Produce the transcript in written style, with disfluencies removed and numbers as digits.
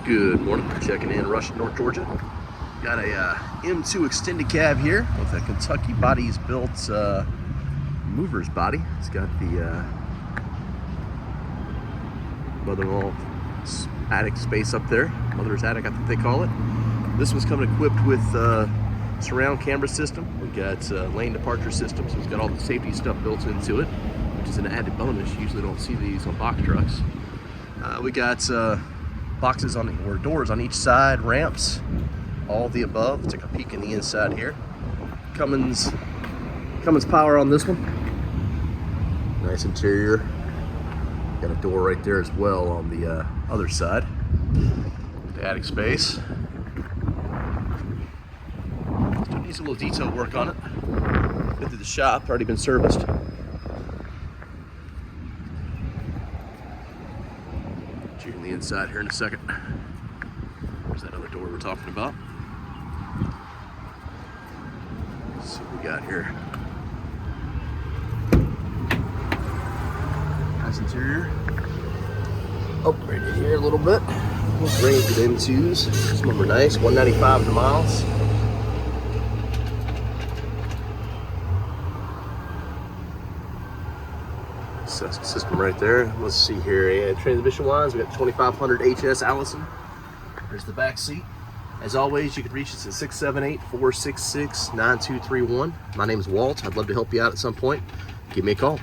Good morning, checking in Rush, North Georgia. Got a M2 extended cab here with a Kentucky Bodies built mover's body. It's got the mother-in-law's attic space up there, mother's attic I think they call it. This one's coming equipped with surround camera system. We got lane departure system, so it's got all the safety stuff built into it, which is an added bonus. You usually don't see these on box trucks. We got boxes or doors on each side, ramps, all of the above. Let's take a peek in the inside here. Cummins power on this one. Nice interior. Got a door right there as well on the other side. The attic space. Still needs a little detail work on it. Been to the shop, already been serviced. In the inside here in a second. There's that other door we're talking about. Let's see what we got here. Nice interior. Upgraded here a little bit. Range with M2s. Some of them are nice. 195 the miles. System right there. Let's see here. Yeah, transmission wise, we got 2500 HS Allison. There's the back seat. As always, you can reach us at 678-466-9231. My name is Walt. I'd love to help you out at some point. Give me a call.